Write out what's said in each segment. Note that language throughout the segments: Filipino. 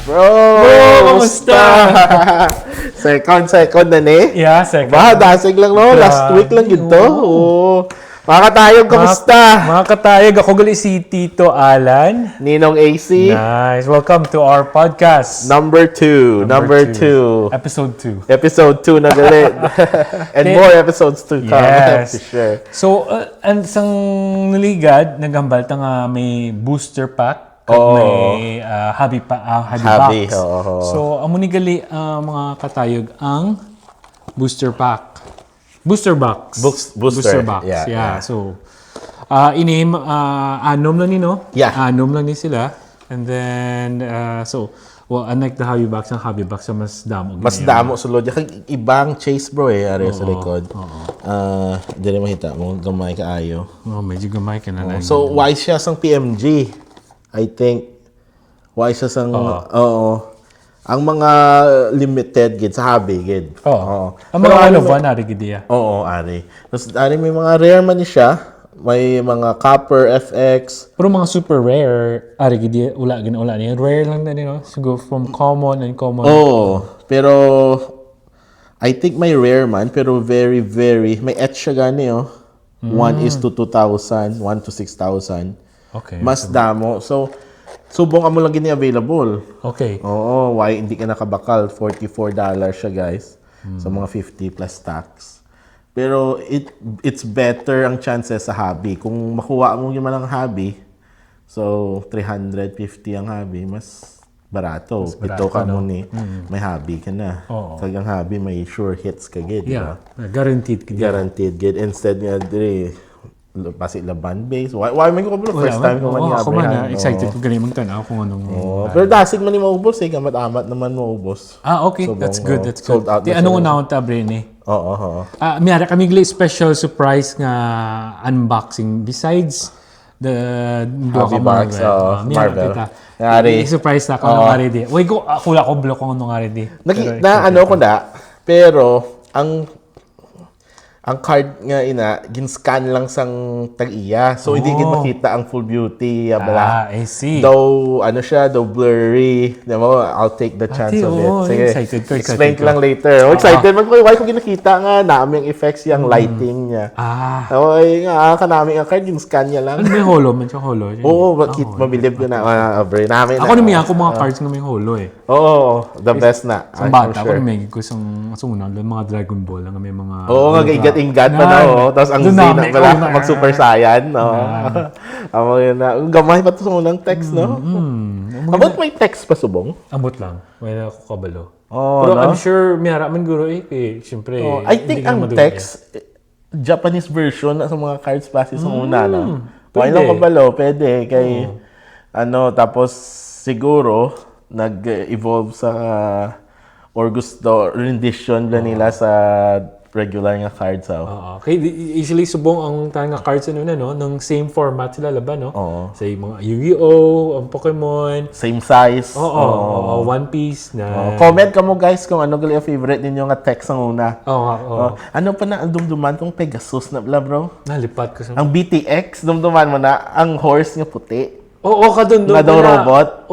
Bro, kamusta? second na ni? Yeah, second. Dasig lang no? Last week lang yun to. Mga katayog, kamusta? Mga katayog, ako gali si Tito Alan. Ninong AC. Nice. Welcome to our podcast. Number 2. Episode 2. Episode 2 na gali. And more episodes to come. Yes. For sure. So, ang isang naligad, naghambal ta nga may booster pack. May hobby box. So, amo ni gali mga katayog ang booster pack. Booster box. Booster box. Yeah. So, inim anom lang ni no? Yeah. Anom lang ni sila. And then unlike the hobby box, ang hobby box mas damo. Mas damo sulod yung ibang chase bro are sa likod. Dili makita mo gamay kaayo. Medyo gamay ka na. So wise siya sang PMG. I think wise siya sang ang mga limited gid sa hobby gid. Ang mga ano ba na gid ya? Ari. Tapos ari may mga rare man ni siya. May mga copper FX. Pero mga super rare, ari gid ula ni. Rare lang na no. So go from common and common. Pero I think may rare man pero very may etch siya gani 1:2,000, 1:6,000. Okay. Mas damo. So subong amo lang gini available. Okay. Why hindi ka nakabakal? $44 siya guys. So mga 50 plus tax. Pero it's better ang chances sa hobby. Kung makuha mo yung malang hobby, so 350 ang hobby, mas barato. Ito ka mo ni, may hobby ka na. Kagang hobby, may sure hits ka gid. Yeah, guaranteed. Guaranteed gid. Instead nga dire, basi laban base. Why man ko first time ko man ako man excited ko galing magtanaw kung anong. Pero dasig man ni maubos gamat-amat naman maubos. Okay, that's good. Sold out. Di anong una ta brain eh? Miyara kami gali special surprise nga unboxing besides the hobby box Marvel. Yari. Surprise na ako nung already. Uy, akula ko block ko nung already. Pero ang card nga gin-scan lang sang tag-iya. So, hindi gid makita ang full beauty. I see. Though blurry. I'll take the chance of it. Sige, excited ko. Explain ko lang later. Excited man ko. Why ko ginakita nga namin effects yung lighting niya. Kanami ang card, gin-scan niya lang. May holo man siya, holo. Mabilib ko na. Ako naman ako mga cards nga may holo eh. The best na. Sa bata, ako naman ko sa unang mga Dragon Ball nga may mga... Ingat pa na, tapos ang Z na pala, mag-Super Saiyan, Amo yun na. Gamay pa ito sa unang text, no? Abot may text pa subong? Abot lang. May ako kabalo. Pero I'm sure, miyara man guro siyempre. I think ang text, Japanese version na sa mga cards passes sa una, no? Why lang kabalo? Pwede. Tapos siguro, nag-evolve sa or gusto, rendition lang nila sa regular nga cards. Okay, usually subong ang tayong nga cards ng same format sila laban, no? Say mga Yu-Gi-Oh, ang Pokemon, same size. One Piece na. Comment ka mo guys kung ano gali ang favorite ninyo nga text ang una. Ano pa na ang dumduman tong Pegasus na bro? Nalipat ko sa. Ang BTX dumduman mo na ang horse nga puti. Kadun nga daw robot.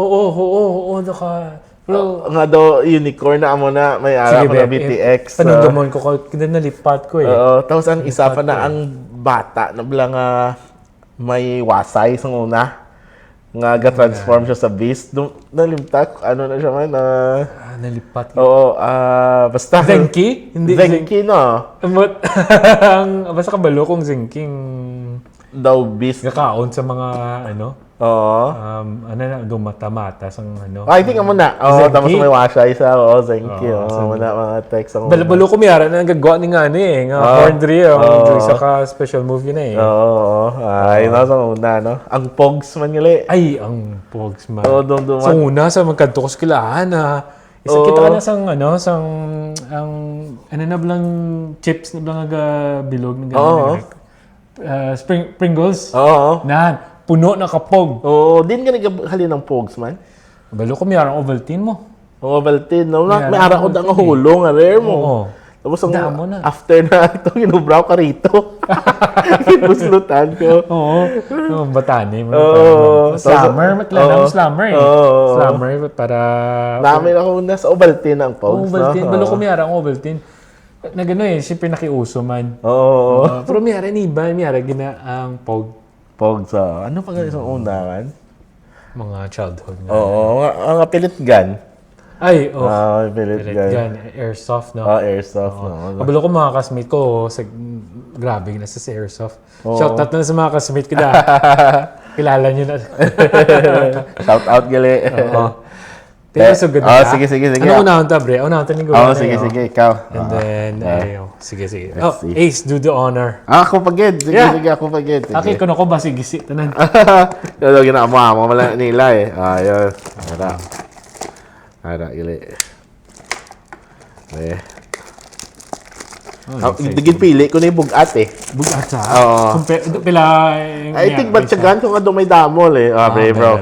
Pero nga daw unicorn na amo na may ara ko na BTX. Panundomon ko nalipat ko tapos ang isa pa na ang bata na bilang may wasay sa una. Nga ga-transform siya sa beast. Nalimtak ano na siya man nalipat. Basta Zenki? Hindi Zenki no. Basta kabalo kong Zenking daw beast kakaon sa mga mata-mata sang I think amo na. Tapos may wasay isa. Zenki. Mga text ang balo ko miyara na nagagawa ni nga Horndry sa special movie na nasa una no. Ang Pogs man gali. Ay, ang Pogs man. Sa una sa magkanto ko sa kilaan isa kita ka na sang na blang chips na blang bilog ng Pringles. Puno na kapog. Din ka naghalin ng Pogs man. Balo ko miyara ang Ovaltine mo. Ovaltine, no? May ara ko ang hulong, rare mo. Tapos ang Damo na. after na ito, ginubraw ka rito. Kinuslutan ko. Oo. Yung batani mo. Oo. Slammer. Matala mo slammer eh. Oo. Slammer para... Namin ako nasa Ovaltine ang pogs. Ovaltine. Balo ko miyara ang Ovaltine. Na gano'n eh. Siyempre nakiuso man. Oo. Pero miyara ni ba? Miyara gina ang pog. Pogs. Ano pa ganito sa unahan? Mga childhood nga. Oo. Ang pilit gun. Ay, oh. Pilit Pellet gun. gun. Airsoft, no? Airsoft. No. Kabalo ko mga kasmate ko, grabe na sa airsoft. Shoutout na sa mga kasmate ko na. Kilala nyo na. Shout out gali. Oo. Pero so good na. Sige. Ano unahan ta, bre? Unahan ta ni Gawin. Sige, ikaw. And then, sige. Let's see. Ace, do the honor. Ako pagid. Sige, ako pagid. Aki, kuno ko ba? Sige, tanan. Pero ginamo wala nila eh. Ayun. Ara, gali. Digid pili ko na yung bugat eh. Bugat sa? Oo. Pila... I think batsagan kung ano may damol eh. Bro.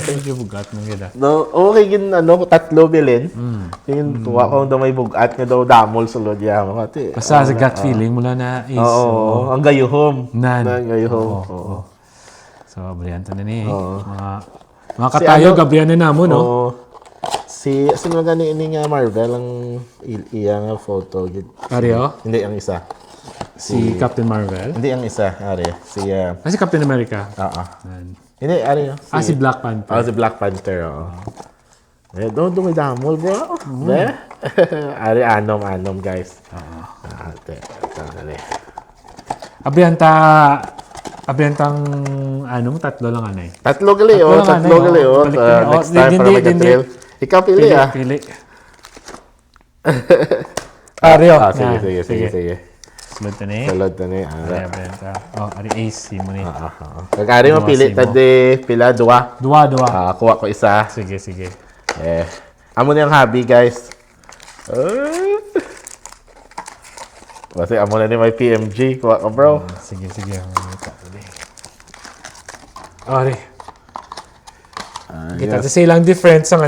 Medyo bugat mong gila. No, okay gin tatlo bilin. Yung tuwa ko daw may bugat nga daw damol sa lodya mo kati. Basta sa gut feeling mula na is... Oo, ang gayuhom. Nan. Ang gayuhom. Oo. So, brianta na ni. Mga katayo, gabriyan na namo, no? Oo. Sino nga ini nga Marvel ang iya nga photo. Ario? Hindi ang isa. Si Captain Marvel? Hindi ang isa, Ari. Si Si Captain America? Oo. Nan. Hindi, Ari. Si Black Panther. Si Black Panther, oo. Doon may damol, bro. Ari, anom, guys. Oo. Abriantang tatlo lang anay. Tatlo gali, Tatlo gali, Next time para mag-trail. Ikaw pili, Pili. Ario. Sige. Sunod na ni. Salod na ni. Abrianta. Ari Ace, si mo ni. Kag-ari mo pili, tadi pila, dua. Dua. Kuha ko isa. Sige. Amo na yung hobby, guys. Kasi amo na ni may PMG. Kuha ko, bro. Sige. Ari. Kita sa silang difference ang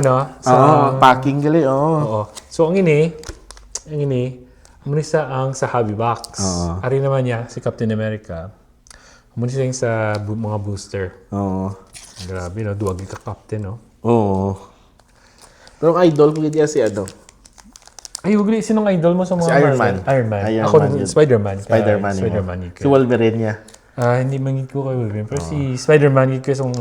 Packing gali, Oo. So ang ini Amunisa ang sa hobby box. Ari naman niya si Captain America. Amunisa yung sa mga booster. Oo. Grabe, no? Duwag ka captain, no? Oo. Pero ang idol ko ganyan si Ay, wag sinong idol mo sa mga Iron Marvel? Man. Iron Man. Iron Ako, Man yun. Spider-Man. Spider-Man. Si Wolverine niya. Hindi mangit ko kay Wolverine. Pero si Spider-Man, ko yung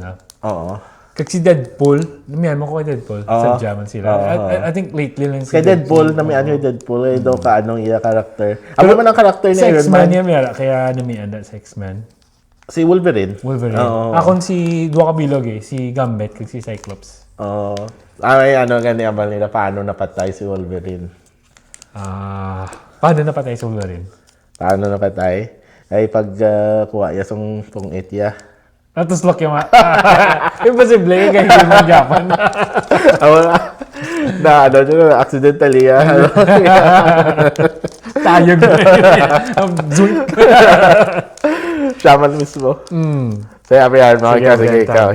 una. Oo. Kasi si Deadpool, namihan mo ko kay Deadpool. Sa Jaman sila. I think lately lang Kay Deadpool, yung Deadpool, daw ka anong iya karakter. Ano man ang karakter ni sa Iron X-Men Man? niya miyara, kaya namihan sa X-Men. Si Wolverine. Akon si Dua Kabilog si Gambit, kag si Cyclops. Oo. Gani abal nila, paano napatay si Wolverine? Paano napatay si Wolverine? Paano napatay? Ay pag kuha niya pong etya. Tapos lock yung imposible yung ganyan ng Japan. Accidentally. Tayo Zunk. Shaman mismo. Say, Abrian, sige, ikaw.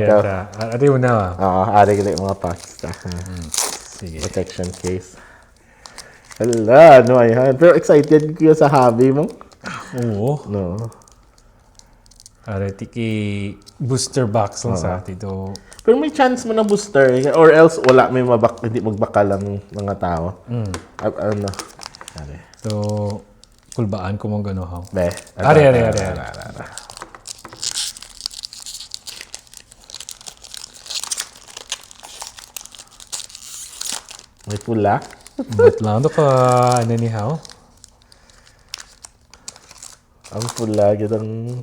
Ati mo na. Oo, ari gali mga pasta. Sige. Protection case. Hala, ano yan? Pero excited ko sa hobby mo. Oo. No. Ari, tiki booster box lang sa dito. Pero may chance mo na booster or else wala may hindi magbakal ang mga tao. Ano? Ari. So, kulbaan ko mong gano'n ha. Be. Ari. May pula. Ba't lang ito ka, ni How? Ang pula, gitang...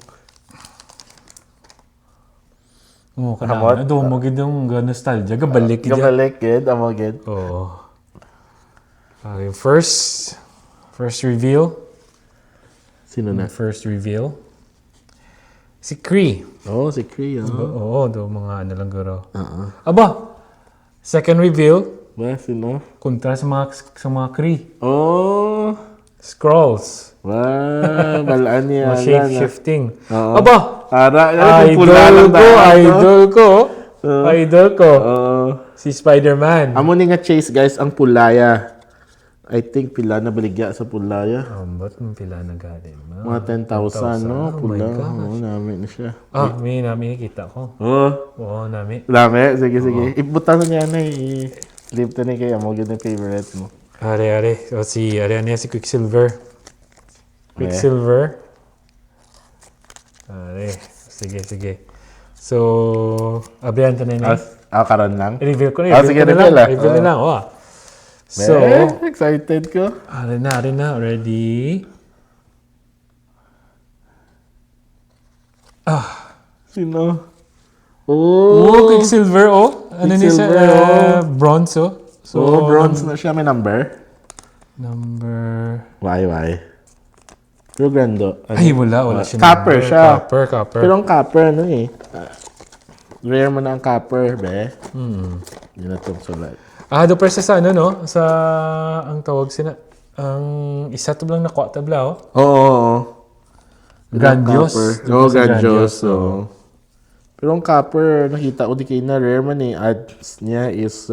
Oo, kanama. Doon mo gitang nostalgia. Gabalik gid. Gabalik gid, amo gid. Oo. Okay, first reveal. Sino na? First reveal. Si Kree. Oh, si Kree. Oo, do mga ano lang guro. Aba, second reveal. Ba, sino? Kontra sa mga Kree. Oh. Skrulls. Wow, balaan niya. Shape-shifting. Aba, idol ko. Si Spider-Man. Amo ni nga chase guys ang pulaya. I think pila na baligya sa pula ya. Ba't mong pila na galing? Mga 10,000, no? Oh my Pula. gosh. Oo, namin na siya. May nakita ko. Oo. Oo, nami. Lami. Sige. Ibutan niya na i-flip to na kaya mo. Yun yung favorite mo. Are. O si Quicksilver. Quicksilver. Are. Sige. So, abrihan to na yun. Karon lang. I-reveal ko na. Sige, Reveal na reveal lang. So, excited ko. are na. Ready? Sino? Quicksilver, Ano niya siya? Quicksilver, Bronze, So, bronze na siya. May number? Number... Why? Pero grando. Ay, wala siya. Copper number. siya. Copper. Pero ang copper, rare mo na ang copper, be. Yun na itong sulat. Doon sa no? Sa, ang tawag sina, ang isa to lang nakuha tabla, Oo. Grandios. Grandios. Pero ang copper, nakita ko di kayo na rare man Ads niya is...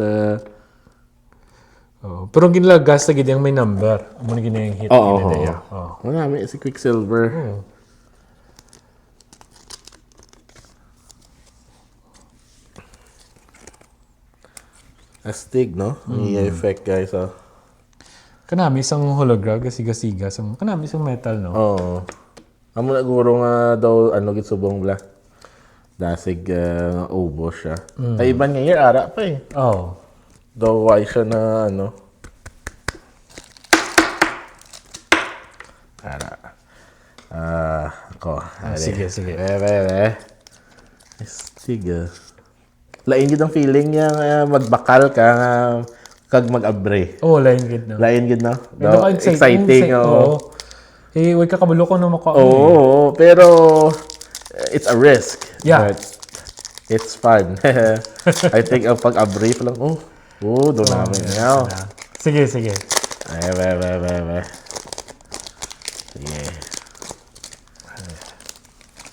Pero ang ginlagas na gid yung may number. Amo na ginayang hit. Namin si Quicksilver. Astig, no? Ang effect, guys, Kanami isang hologram, gasiga-siga. Kanami isang metal, no? Oo. Amo na guro nga daw, gitsubong bla. Dasig, ubo siya. Ay, iban nga year, ara pa Daw, why siya na, Ara. Ako. Sige. Astig, Lain gid ang feeling niya magbakal ka kag mag-abre. Lain gid na. Lain gid na. Exciting. Huwag ka kabalo ko na makuha. Pero it's a risk. Yeah. But it's fun. I think ang pag-abre pa lang, doon namin. Sige. Sige.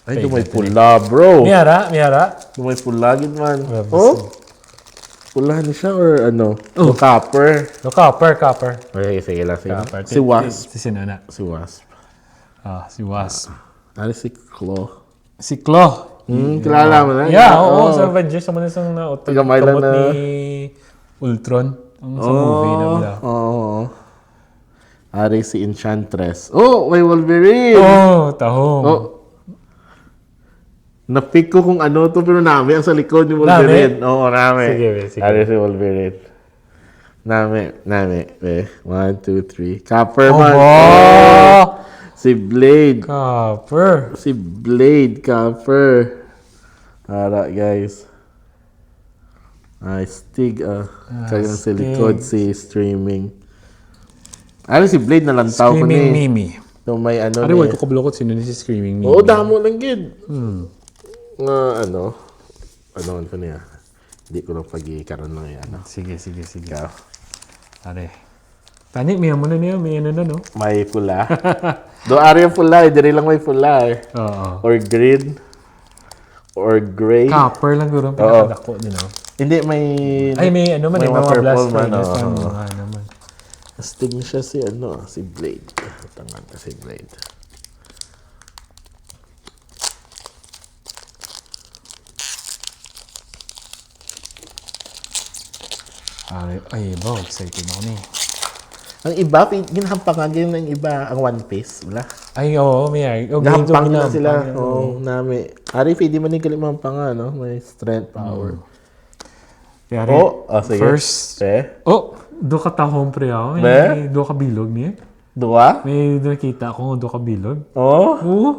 Ay, dumay pula, bro. Miyara. Dumay pula, gid man. Pula ni siya or copper. No, copper. Okay, sige lang. Copper. Si Wasp. Si Sinana. Si Wasp. Si Wasp. Ano si Claw? Si Claw. Kilala mo na? Sa Avengers naman isang Tagamay lang na. ni Ultron. Ang sa movie na bla. Ari si Enchantress. May Wolverine! Tahong. Napick ko kung ano to, pero nami ang sa likod ni Wolverine. Nami. Sige. Ari si Wolverine. Nami. 1, 2, 3. Copper man. Si Blade. Copper. Si Blade, Copper. Alright, guys. Stig, kayang sa likod si Streaming. Si Blade na lantaw ko Screaming Mimi. So, may Wala ko kablokot sino ni si Screaming Mimi. Damo lang gid. Ano ko niya. Hindi ko lang pag-ikaroon lang yan. Sige. Are. Tani, may mo na niya. May no? May pula. Ari yung pula. Diri lang may pula. Or green. Or gray. Copper lang guro. Pinakadako din, Hindi, may... may mga blast furnace. Naman. Astig niya siya si Blade. Tangan ka si Blade. Excited ako ni. Ang iba, ginahampangan yun ng iba, ang One Piece. Wala. May Gahampang na sila. Nami. Ari, hindi man yung kalimang may strength, power. Sige. First. Do ka tahong pre ako. May do ka bilog niya. Dua? May nakita ko do ka bilog.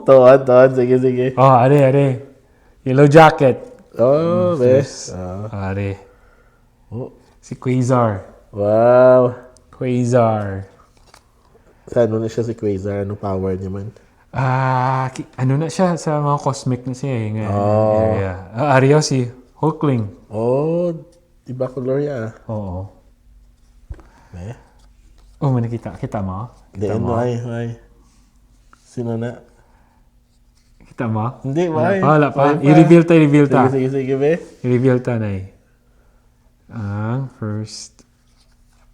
Tuwan. Sige. Are. Yellow jacket. Bes. Are. Si Quasar. Wow. Quasar. Ano na siya si Quasar? Anong power niya man? Ano na siya sa mga cosmic na siya area. Ariel si Hulkling. Iba color yan. Oo. May nakita. Kita mo? Ay. Sino na? Kita mo? Hindi, why? Wala pa. I-reveal ta. Sige, be. I-reveal ta na Ang first.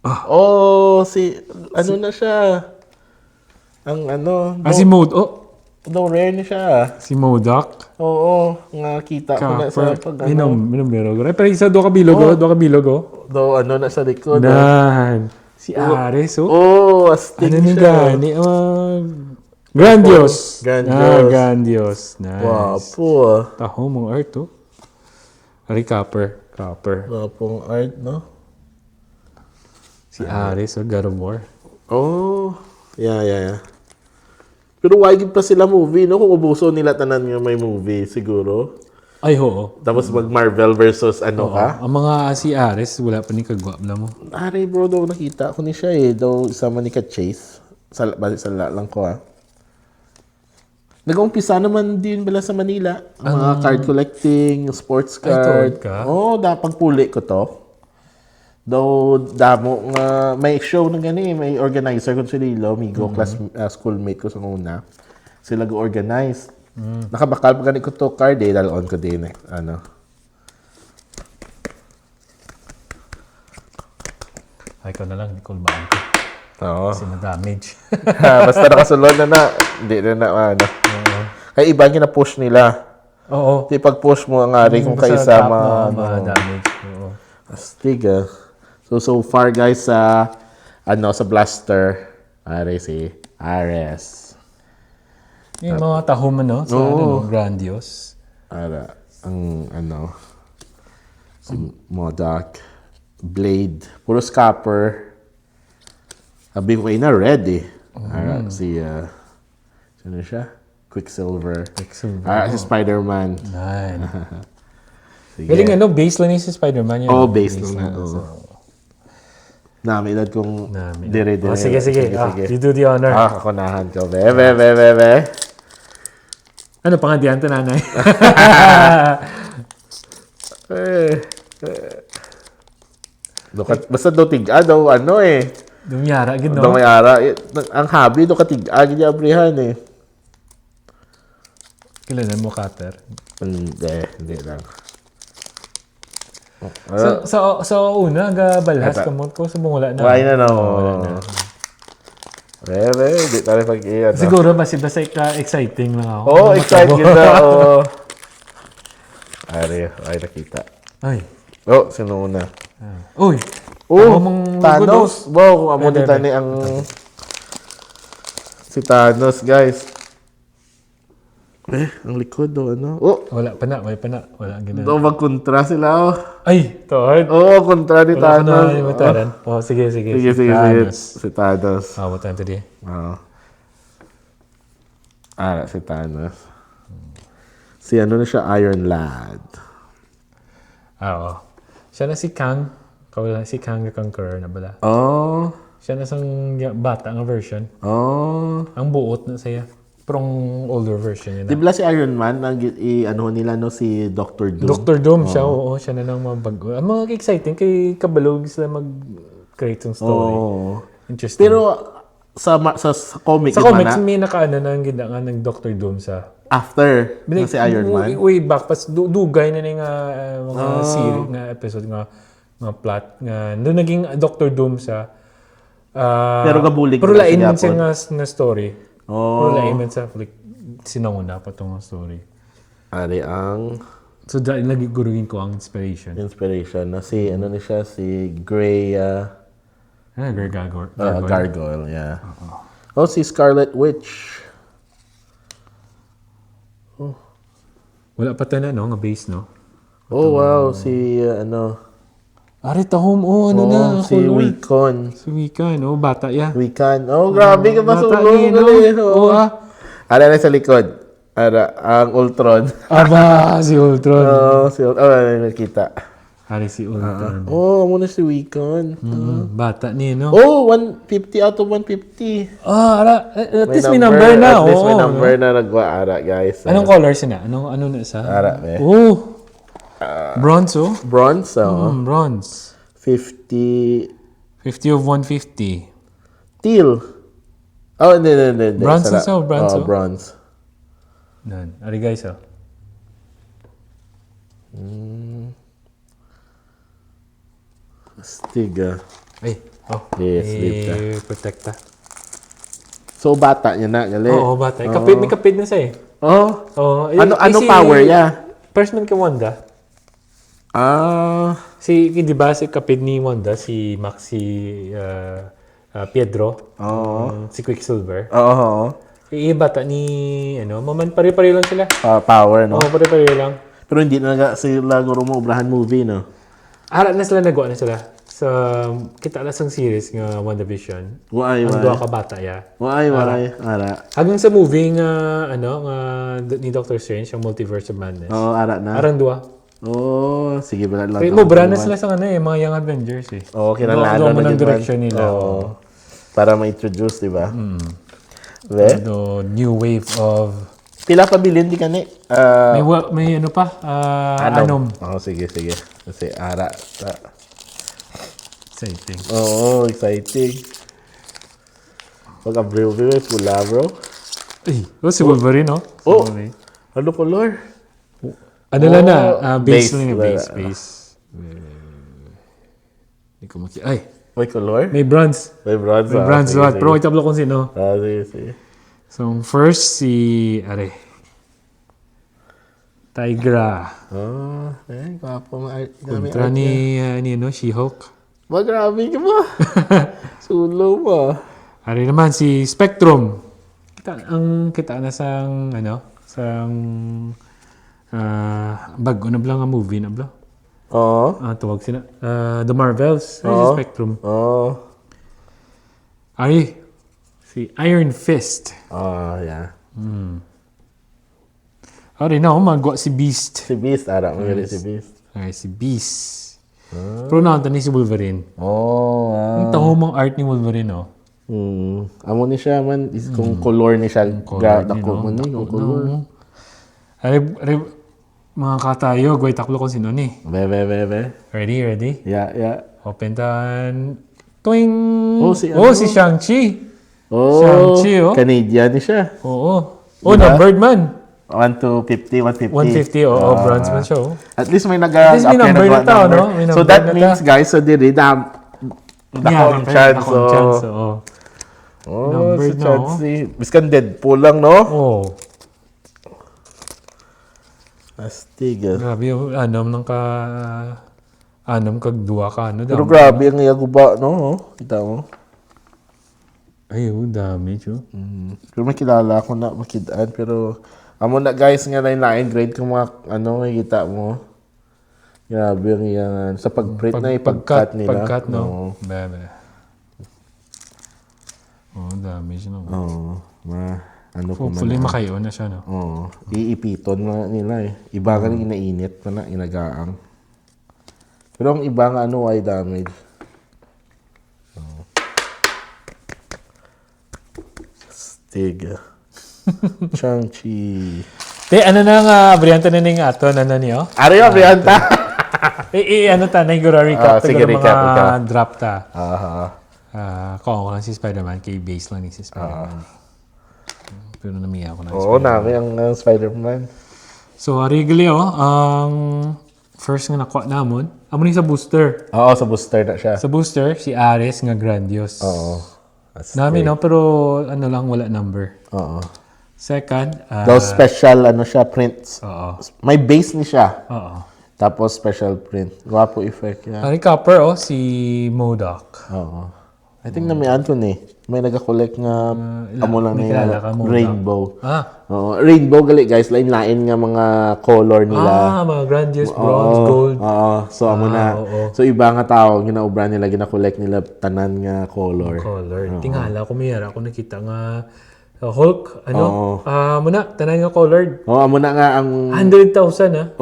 Oh, ano na siya? Ang ano, Si Mod. no rare na siya. Si Modoc. Oo, nga kita ko na sa pag ano. Minom biro. Pero isa do ka bilog, do ka bilog, Do ano na sa likod. Nan. Si Ares, Astig Ano ni siya. Gani? Grandios. Grandios. Grandios. Nice. Wapo Taho mong art, Ari Copper. Wapong art, no? Si Ares, God of War. Oh, yeah. Pero why pa sila movie, no? Kung ubuso nila tanan nga may movie, siguro. Ay, oo. Tapos mag-Marvel versus ano ka? Ang mga si Ares, wala pa ni kagwap na mo. Ari bro, daw nakita ko ni siya Daw isama ni Ka-Chase. Balik sa lang ko Nag-umpisa naman din bala sa Manila. Ang mga card collecting, sports card. ka? Dapat puli ko to. Daw damo nga may show na gani, may organizer ko si Lilo, amigo, schoolmate ko sa una. Sila go-organize. Nakabakal pa gani ko to card dalon ko din ano. Ay, ko na lang, Nicole Baan ko. Oo. Kasi na-damage. Basta nakasulod na, hindi na ano. Kaya iba yung na-push nila. Oo. Di pag-push mo ang ari kung Basta kaisa top na damage. Oo. Astig So far guys sa sa Blaster, ari si Ares. Yung mga taho mo, no? Sa Grandios. Ang si Modoc, Blade, puro scupper. Sabi ko kayo na ready. Sino siya? Quicksilver. Si Spider-Man. Nine. Sige. Galing base lang yung si Spider-Man yun. Base lang. Nami edad kong dire. Sige. You do the honor. Kakunahan ko. Be. Ano pangandihan to, nanay? Basta do tiga daw Dumyara, gino. Do may ara. Ang hobby do katiga gid abrihan Kailan mo, Cutter? Hindi lang. Sa una, balhas ka mo ko sa bungula na. Why na no? Di tayo pag-iyan. Siguro basta exciting lang ako. Excited na. Ay, nakita. Ay. Sino una? Uy! Thanos. Kung amo din tani ang si Thanos, guys. Ang likod Wala pa na. Wala ang ginagawa. Magkontra sila Ay! Tohard. Kontra ni Wala ko na Thanos. limitaran. Sige. Sige. Si Thanos. What time today? Si Thanos. Si ano na siya, Iron Lad. Oo. Siya na si Kang. Si Kang the Conqueror na bala. Siya na sang bata nga version. Ang buot na saya. Prong older version yun. Di ba si Iron Man, nila si Dr. Doom? Dr. Doom siya, siya na nang mabago. Ang mga exciting kay kabalog sila mag-create ng story. Interesting. Pero sa comic, sa comics, may nakaano na ang ginaan ng Dr. Doom sa after si Iron Man. Way back, pas dugay na nga mga series, nga episode, nga plot, nga doon naging Dr. Doom sa pero gabulig pero lain man siya nga story. Pero lain man sa sinanguna pa itong story. Ari ang so dahil nagigurugin ko ang inspiration na si ano ni siya, si Grey Grey Gargoyle, yeah. Si Scarlet Witch. Wala pa tayo nga base, no? Wow, si Ari, tahom, si Wiccan. Si Wiccan, bata ya. Wiccan. Grabe ka ba sulong. Ara na sa likod. Ang Ultron. Si Ultron. Nakita. Ari si Ultron. Muna si Wiccan. Bata niya, no? 150 out of 150. At least may number na. At least may number na nagwa-ara, guys. Anong colors na? Ano na sa? Ara, bronze, Bronze, bronze. 50 of 150. Teal. Hindi. Bronze bronze. Bronze. Nan. Ari guys, Astig, Ay, Yes, sleep siya. Protecta. So, bata niya na, gali. Oo, bata. May kapit na siya eh. Oh, Oo. ano power niya? First man kay Wanda. Di ba si kapit ni Wanda, si Pedro, si Quicksilver. Oo. Bata ni, pare-pare lang sila. Power, no? Oo, pare-pare lang. Pero hindi na sila guro mo ubrahan movie, no? Arat na sila, nagawa na sila. Sa, kita na sang series nga WandaVision. Why? Ang duha ka bata, ya. Why? Ara. Hanggang sa movie nga, ni Doctor Strange, ang Multiverse of Madness. Oo, ara na. Arang duha. Sige, bala lang. Kaya mo, brand na sila sa mga Young Avengers eh. Oo, kinalalo mo na ng direction nila. Oo. Para ma-introduce, di ba? New wave of... Pila pa bilin di ka ni? may ano pa? Anom. Sige. Kasi ara. Exciting. Oo, exciting. Pag-abriw pula, bro. Ay, si Wolverine, no? Ano color? Ano lang na? Base base. lang yung base. Hindi ko ay, May color? may bronze. May bronze. May bronze. Pero itablo kung sino. Sige. So, first Tigra. Gwapo nga. Kontra ni She-Hulk. Grabe ka ba? Sulo mo. Ari naman si Spectrum. Kita na sang bago na blang nga movie na bla. Oo. Tawag sila. The Marvels. Si Spectrum. Oo. Ari, si Iron Fist. Yeah. Ari na, magwa si Beast. Si Beast, ara. Magaling si Beast. Ari, si Beast. Pero nakanta ni si Wolverine. Ang tahomang art ni Wolverine, no? Amo ni siya man, kung color ni siya, dako mo ni, kung color. Ari, mga katayo, gway taklo kung sino ni. Be. Ready? Yeah. Open tan. Twing! Si Shang-Chi. Shang-Chi, oh. Canadian ni siya. Oo. Diba? Numbered man. 1 to 50, 150. 150, bronze man siya, At least may may number na tao, no? May So number that na means, guys, so diri na ang chance. Numbered si na, chance. Biskan Deadpool lang, no? Astig. Grabe yung kag duwa ka, no? Pero grabe ang iyaguba, no? Kita mo? Ay, dami, Chu. Pero may kilala ako na makidaan, pero amo na guys nga lain grade kung mga may kita mo. Grabe ang iyangan. Sa pag-print na ipag-cut nila. Pag-cut, no? Bebe. Dami siya, no? Hopefully makayo na siya, no? Iipiton na nila eh. Iba ka rin inainit pa na, inagaang. Pero ang iba nga ay damage. Stig. Shang-Chi. Ano na nga, Brianta na nga ato, niyo? Ari yung Brianta. Naigura recap. Sige, recap. Drop ta. Kung lang si Spider-Man, kay base lang ni si Spider-Man. Pero namiya ako na. Nami ang Spider-Man. So, regally, ang first nga nakuha namon, amo ni sa booster. Sa booster na siya. Sa booster, si Ares nga Grandios. Nami, no? Pero lang, wala number. Second, Those special, siya, prints. May base ni siya. Tapos special print. Gwapo effect yan. Ari Copper, si MODOK. I think na may Anthony. May nag-collect nga amo lang na rainbow. Rainbow gali guys. Lain-lain nga mga color nila. Mga Grandios, bronze, gold. So amo na. So iba nga tao, ginaubra nila, gina-collect nila tanan nga color. Tingala ko mayara ako nakita nga Hulk, muna, tanan nga colored. Amo na nga ang 100,000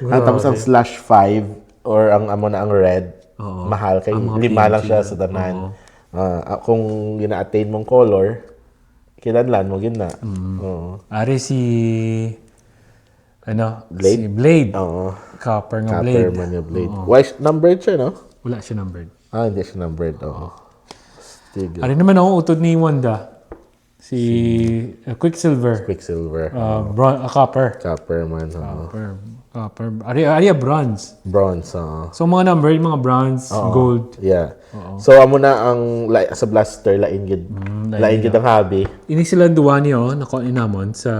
tapos ang /5 or ang amo na ang red. Mahal kay 5 lang siya sa tanan. Kung gina-attain mong color, kinadlan mo gina. Ari si Blade? Si Blade. Copper nga Blade. Copper man yung Blade. Why numbered siya, no? Wala siya numbered. Hindi siya numbered. Ari naman utod ni Wanda. Si Quicksilver. Quicksilver. Copper. Copper man. Copper. Area bronze. Bronze, oo. So mga number, yung mga bronze, gold. Yeah. So amo na ang sa blaster lain gid. Lain gid ang hobby. Ini sila duwa niyo nako inamon sa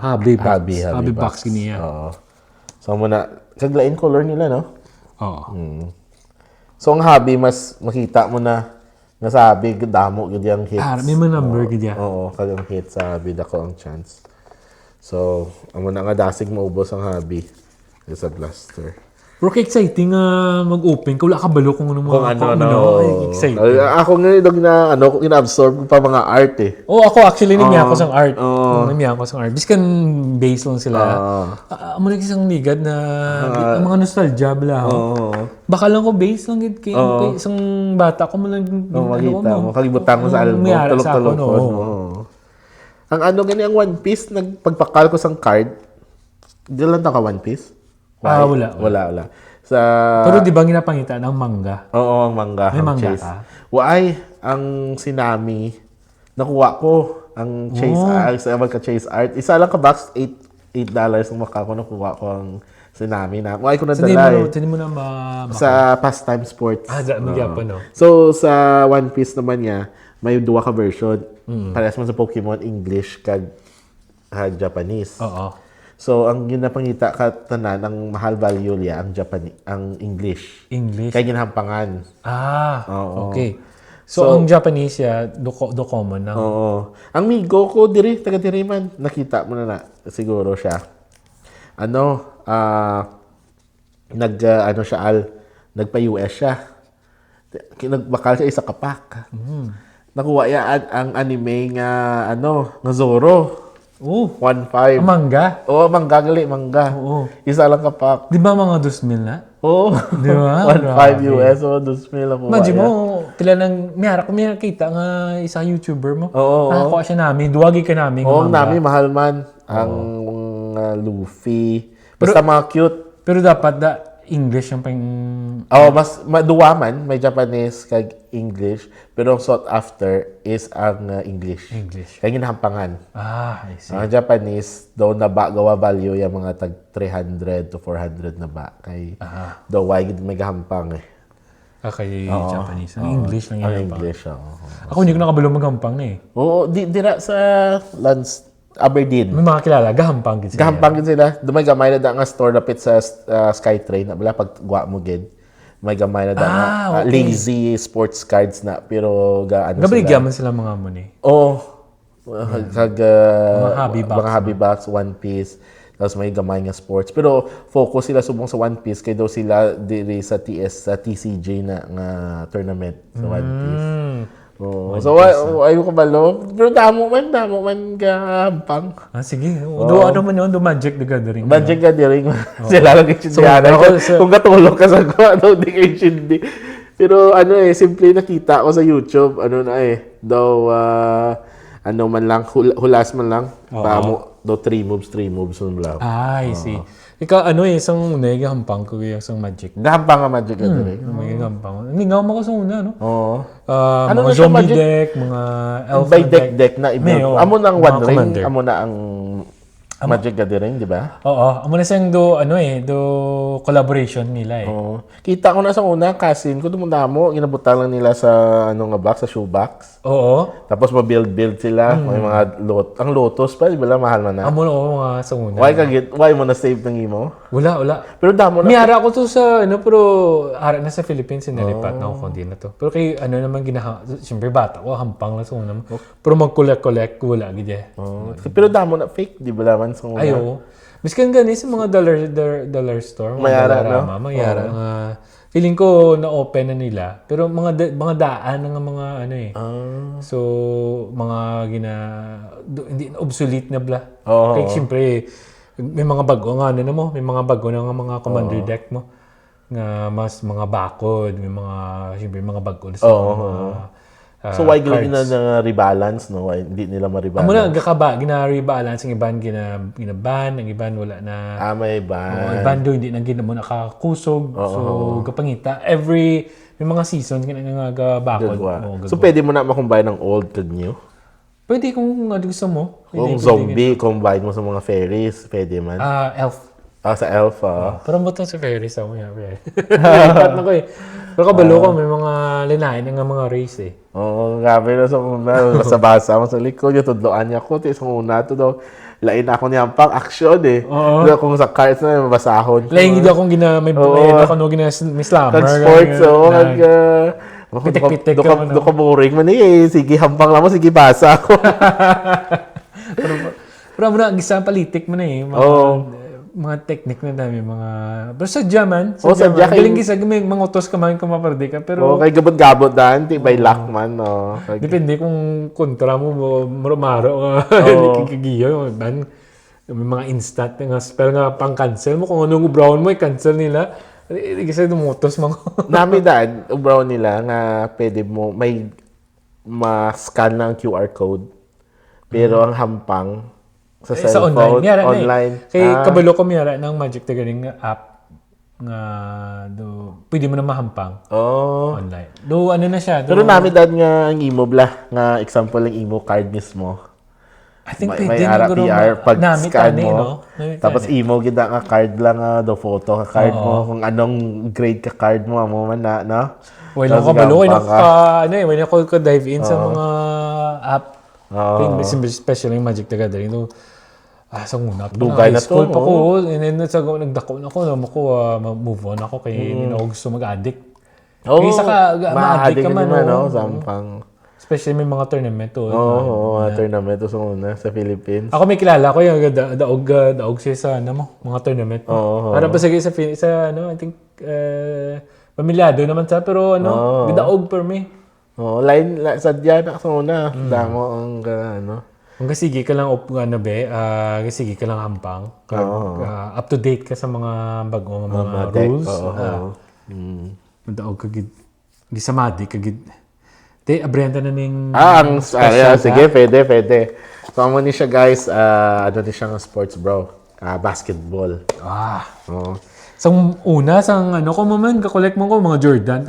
hobby box. Hobby box niya. Oo. So amo na kag lain color nila no. Oo. So ang hobby mas makita mo na nasabi damo gid yung hits. May mga number gid ya. Oo, kag ang hits sa bida ko ang chance. So amo na nga dasig maubos ang hobby sa blaster. Pero exciting mag-open. Kung wala ka balo kung ano Kung exciting. Ako nga ina-absorb pa mga art eh. Ako actually namiya ko sang art. Namiya ko sang art. Biskan based lang sila. Amo na isang ligad na ang mga nostalgia bala. Baka lang ko based lang gid kay isang bata ko man lang makita mo kalibutan mo sa album tulog-tulog. Ang gani ang One Piece nagpagpakal ko sang card. Di lang ka One Piece? Wala. Pero di ba ginapangita ng manga? Oo, ang manga. May manga Chase. ka? Ang Sinami, nakuha ko ang Chase Art, sa Chase Art. Isa lang ka box, $8 ang maka ko, nakuha ko ang Sinami na. Why ko nadala Saan mo na sa Pastime Sports. Magyapa, no? So, sa One Piece naman niya, may duwa ka version. Parehas man sa Pokemon, English kag Japanese. Oo. So, ang ginapangita ka tanan, ang mahal value niya, ang English. Kaya ginahampangan. Okay. So, ang Japanese ya, do common na. Oo. Ang migo ko, taga diri man, nakita mo na siguro siya. Nagpa-US siya. Nagbakal siya isa kapak. Nakuha yan ang anime nga, nga Zoro. 1.5. Manga? Oo, manga. Oo. Isa lang kapak. Di ba mga 2,000 na? Oo. Di ba? 1.5 US o 2,000 ako. Imagine mo, pila nang, may kita nga isa YouTuber mo. Oo. Nakakuha siya namin, duwagi ka namin. Oo, namin, mahal man. Ang Luffy. Basta mga cute. Pero dapat English yung pang... mas duwa man, may Japanese kag English, pero ang sought after is ang English. Kaya ginahampangan. I see. Ang Japanese, daw na gawa value yung mga tag 300 to 400 na ba. Kay daw may gahampang eh. Kay Japanese. Ang English lang Ang yung English, Ako hindi ko nakabalo maghampang na eh. Oo, dira sa Aberdeen. May mga kilala, gahampang gid sila. Gahampang gid sila. Dumay gamay na nga store dapit sa Skytrain na bala pag guwa mo gid. May gamay na nga lazy sports cards na pero Gabrigya man sila mga money. Oo. Mga hobby box, One Piece. Tapos may gamay nga sports. Pero focus sila subong sa One Piece kay daw sila diri sa TCJ na nga tournament sa One Piece. So, ayaw ko balo. Pero damo man gahampang. Sige. Do man yun, do Magic the Gathering. Magic Gathering. Sila lang yung kung katulog ka sa kuha, di kayo hindi. Pero simple nakita ko sa YouTube, man lang, hulas man lang. Daw 3 moves man lang. I see. Ikaw, isang gahampang ko yung isang Magic. Gahampang nga Magic Gathering. May gahampang. Hindi nga ako sa una, no? Oo. Mga zombie deck, mga elf by deck na iba. Amo na ang One Ring, commander. amo na ang Magic Gathering, di ba? Oo. Amo na siyang do collaboration nila eh. Oo. Kita ko na sa una, cousin ko, dumundamo, ginabutan lang nila sa box, sa shoebox. Oo. Tapos ma-build sila, may mga ang Lotus pa, di ba mahal man na? Amo na mga sa una. Why mo na save ng imo? Wala. Pero damo na. Miyara ko to sa, pero ara na sa Philippines, sinalipat na ako kundi na to. Pero kay, naman siyempre bata ko, hampang lang sa una mo. Pero mag-collect, wala, gidya. Pero damo na fake, di ba naman sa una? Ayo. Miskan gani sa mga dollar store, mga Mayara, Dollarama, mayara nga. Feeling ko na-open na nila. Pero mga daan ng mga So, mga hindi obsolete na bla. Kaya siyempre, may mga bago nga may mga bago na mga commander deck mo. Nga mas mga bakod, may mga, siyempre, mga bago na so why na rebalance, no? Why hindi nila ma-rebalance? Amo na gina-rebalance ang iban gina-ban, ang iban wala na. May ban. Iban do hindi nang ginamo nakakusog. So gapangita may mga seasons nga bakod. So pwede mo na ma-combine ng old to new? Pwede kung gusto mo. Kung zombie, combine mo sa mga fairies, pwede man. Elf. Sa Elf, ah. Parang butang sa Ferris ako yan. Ikat na ko eh. Pero kabalo ko, may mga linain ng mga race eh. Oo, grabe na sa una. Basa-basa mo sa likod. Yung tudloan niya ko. Sa una to daw. Lain ako niya pang action eh. Oo. Kung sa cards na, mabasahon. Lain hindi ako may ako no may slammer. Kag-sports, oo. Pitik-pitik ka mo, no? Doon ka boring man eh. Sige, hampang lang mo. Sige, basa ako. Pero mo na, gisa politik mo na eh. Mga technique na dami, mga... Pero sadya man. Sadya kayo. Galing gisa, may mga utos ka man kung mapardi ka. Pero... Kay gabot-gabot daan. By luck man. Depende kung kontra mo, maro-maro. Hindi kikigiyo. May mga instant nga spell nga pang-cancel mo. Kung anong brown mo, i-cancel nila. Kasi dumutos mo. Nami daan, brown nila nga pwede mo, may ma-scan na ang QR code. Pero ang hampang sa cellphone, online. Kaya kabalo ko miyara ng Magic the Gathering app nga pwede mo na mahampang online. Ano na siya. Pero nami dad nga ang imo nga example ng imo card mismo. I think may RPR pag scan mo. No? Tapos imo gid nga card lang do photo ka card mo kung anong grade ka card mo amo man na no. Wala ko kabalo wala ko dive in sa mga app. Especially Magic the Gathering. Sa una pa Dugay na school to, pa ko. And then, nagdako na ako, move on ako kay hindi na ako gusto mag-addict. Kaya isa ka, ma-addict ka man. Sampang. Especially may mga tournament to. Mga tournament to sa una, sa Philippines. Ako may kilala ko yung daog siya sa mga tournament. Para pa sige sa I think, pamilyado naman sa, pero daog per me. Sadya na sa una. Damo ang Hanggang sige ka lang sige ka lang hampang. Up to date ka sa mga bagong mga rules. Daog kagid. Di sa madi kagid. Abrenta na ning sige, pwede. So, amo ni siya guys, ano ni siya ng sports bro. Basketball. Sa una, kung man, kakolek mo ko, mga Jordan.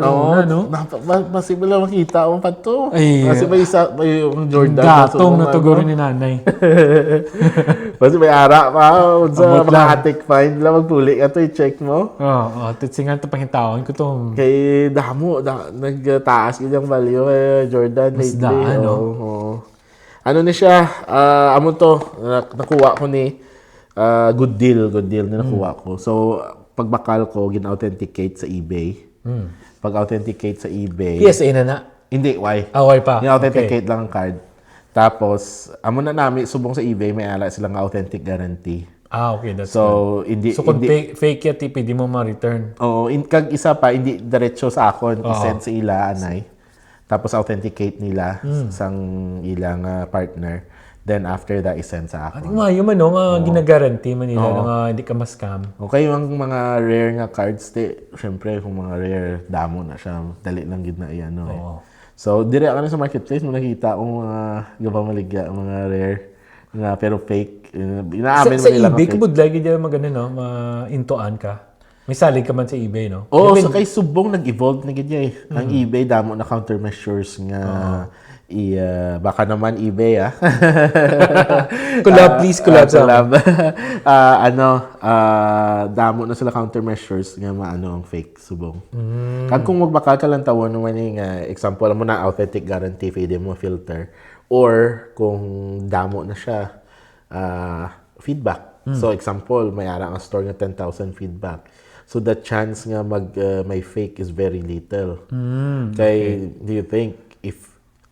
Possible lang makita mo pa to. Ay, kasi may yung Jordan. Gatong na tuguro ni nanay. Kasi may ara pa. Sa mga atik find lang, magpuli ka to, i-check mo. Titsingan ito panghitawan ko to. Kay damo, nagtaas yung value kay Jordan lately. Ano ni siya, amo to, nakuha ko ni good deal na nakuha ko. So, pagbakal ko, gin-authenticate sa eBay. Pag-authenticate sa eBay. PSA na? Hindi, why? Why pa? Gin-authenticate lang ang card. Tapos, amo na namin, subong sa eBay, may ala silang authentic guarantee. Okay, that's so, good. So, kung fake yan, hindi mo ma-return. Kag isa pa, hindi diretso sa akon, i-send sa ila, anay. Tapos, authenticate nila sang ilang partner. Then after that, isend sa ako. Yung ginaguarantee man nila na hindi ka ma-scam. Okay, yung mga rare nga cards, syempre, kung mga rare, damo na siya. Dali lang gid na iyan. So, dire ako na sa marketplace, mo nakita kung mga gabamaligya, mga rare, nga pero fake. Sa eBay, kabudlay gid yung ma-intoan ka. May salig ka man sa eBay, no? So kay subong nag-evolve na gid ang eBay, damo na countermeasures nga baka naman eBay collab sa damo na sila countermeasures nga maano ang fake subong. Kag kung magbaka ka lang tawon naman nga example mo na authentic guarantee pwede mo filter or kung damo na siya feedback. So example may ara ang store nga 10,000 feedback. So the chance nga may fake is very little. Kay do you think if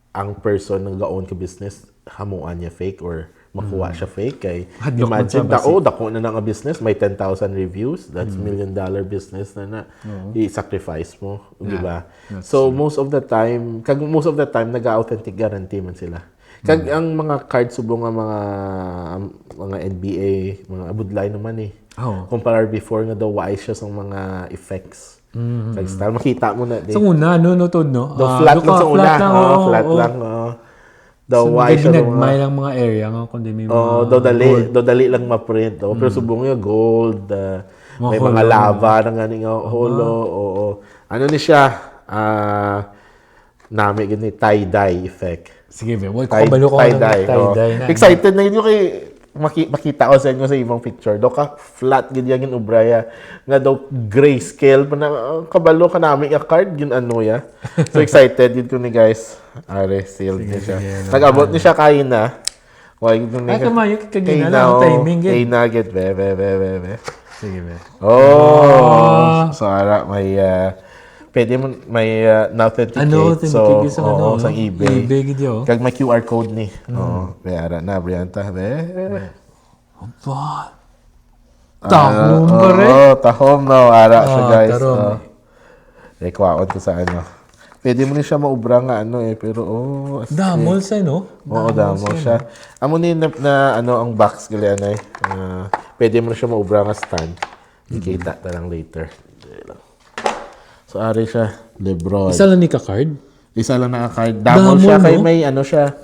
ang person nga ga-own ka business hamuan niya fake or makuha siya fake kay imagine dako na nga business may 10,000 reviews, that's $1 million business na i-sacrifice mo, di ba? So most of the time naga-authentic guarantee man sila. Kag ang mga cards subong nga mga NBA, mga abudlay naman compare before nga daw wise siya sa mga effects. Kag style makita mo na sa una nutod flat lang sa una. Flat lang. Daw wise siya may lang mga area nga kundi may daw dali lang ma-print. Pero subong yung gold, may mga lava na ganing holo. Ano ni siya? Nami gini tie-dye effect. Sige, kabalo ko tie-dye. Excited na yun kay makita ko sa inyo sa imong picture. Do ka flat gid yang ubraya nga daw grayscale pa na kabalo ka namin yung card yun ano ya. So excited yun ko ni guys. Are sealed niya siya. Nag-abot ni siya kain na. Why yun ni. Ay kamayo kagina lang timing gid. Kay nugget be. Sige be. Oh. So ara may pwede mo may na-authenticate. Authenticate sa sa eBay. eBay gid yo. Kag may QR code ni. Oo. Kaya na Brianta be. Aba. Tahom ba rin? Oo, tahom no. Ara siya guys. Tarong. Kwaon ko sa ano. Pwede mo ni siya maubra nga ano pero Damol sa no? Oo, damol siya. Amo ni na ano ang box gali anay. Pwede mo na siya maubra nga stand. Ikita ta lang later. So ari siya, Lebron. Isa lang ni ka card? Isa lang na card. Damol siya kay may ano siya.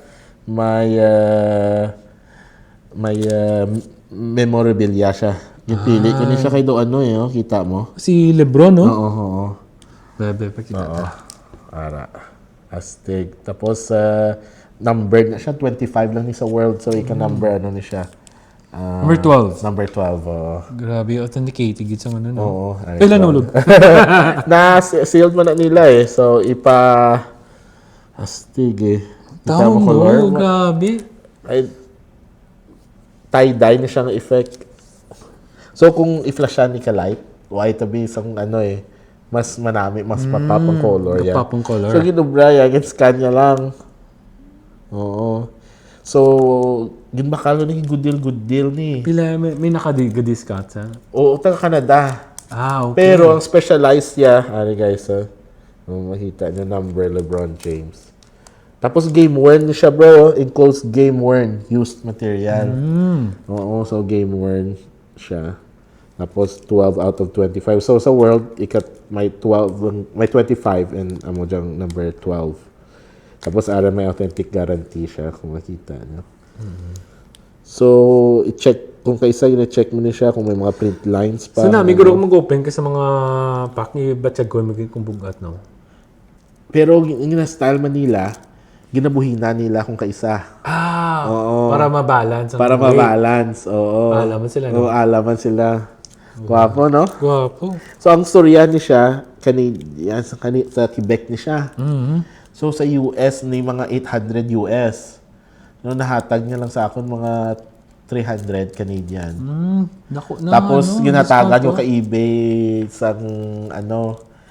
May memorabilia siya. Yung pili ko ni siya kay do ano kita mo. Si Lebron no? Oo. Bebe pakita ta. Ara. Astig. Tapos numbered na siya, 25 lang ni sa world. So ika-number ano ni siya. Number 12. Number 12. Grabe, authenticated gid sa ano no. Oo. Kailan nulog? Na sealed man na nila So astig Kita Taong mo color. mo, grabe. Ay, tie-dye na siyang effect. So kung i-flashan ni ka-light, to be isang mas manami, mas papap ang color yan. Papap ang color. So ginubra yan, scan niya lang. Oo. So, yun bakalo ni good deal ni. Pila, may naka-discount sa? Oo, taga Canada. Okay. Pero ang specialized niya, guys, makita niyo number LeBron James. Tapos game worn siya bro, enclosed game worn, used material. Oo, so game worn siya. Tapos 12 out of 25. So sa world, may 25 and amo diyang number 12. Tapos may authentic guarantee siya kung makita niyo. So i-check kung kaisa i-check mo ni siya kung may mga print lines pa. So na, may guro mag-open ka sa mga pack ni Batchag ko magiging kumbugat no. Pero yung style Manila, ginabuhina nila kung kaisa. Oo. Para ma-balance. Para ma-balance, oo. Alaman sila, no? Oo, alaman sila. Gwapo, no? Gwapo. So, ang storya ni siya, sa Quebec ni siya. So, sa US, ni mga 800 US. No, nahatag niya lang sa akin mga 300 Canadian. Tapos, ginatagan yung ka-eBay sa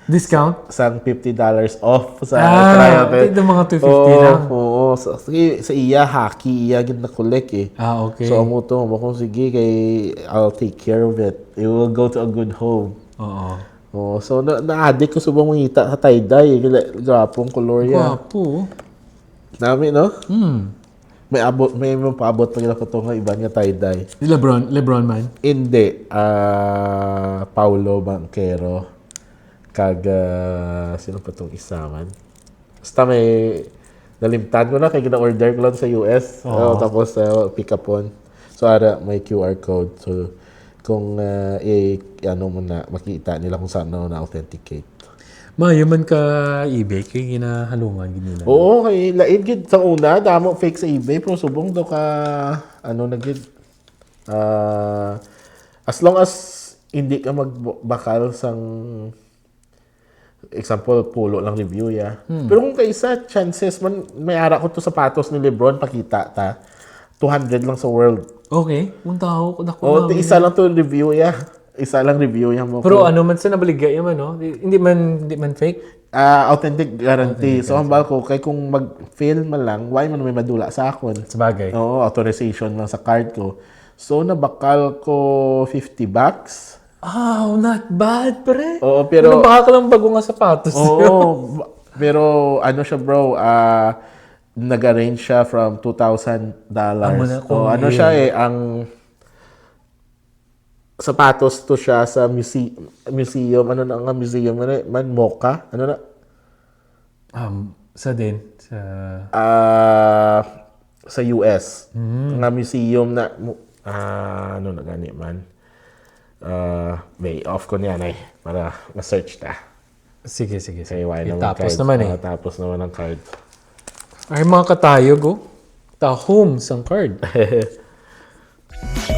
discount? Sang $50 off sa trial. Ito mga 250 lang. Oo. Sa iya, hockey, iya gid na collect okay. So, amo to, kung sige, I'll take care of it. It will go to a good home. Oo. So, na-addict ko subang mangita sa tie-dye. Grapong color yan. Gwapo. Nami, no? May paabot pa nila ko ito nga iba nga tie-dye. Lebron man? Hindi. Paulo Banquero. Sino pa itong isa man? Basta may nalimtan ko na kaya gina-order ko lang sa US. Tapos pick up on. So may QR code. So kung mo na makita nila kung saan na-authenticate. Mayo man ka eBay kay ginahalungan ginila. Oo, kay lain gid sa una damo fake sa eBay pero subong do ka nagid as long as hindi ka magbakal sang example, pulo lang review Pero kung kaisa, chances man, may ara ko to sapatos ni Lebron, pakita ta. 200 lang sa world. Okay. Punta ako. Isa lang to review Isa lang review mo. Pero ano man sa nabaligay man, no? Hindi man fake? Authentic guarantee. So, hambal ko, kay kung mag-fail man lang, why man may madula sa akon? Sabagay. Oo, authorization lang sa card ko. So, nabakal ko $50. Not bad, pre. Oo, pero baka ka lang bago nga sapatos. Oo, pero siya bro, nag-arrange siya from $2,000. So, siya ang sapatos to siya sa museum. Ano na nga museum? Man, Mocha? Ano na? Sa din? Sa US. Nga museum na, ano na gani man? May off ko niyan para ma-search ta. Sige. Tapos naman tapos naman ang card. Ay mga katayog Tahom sang card. Bye.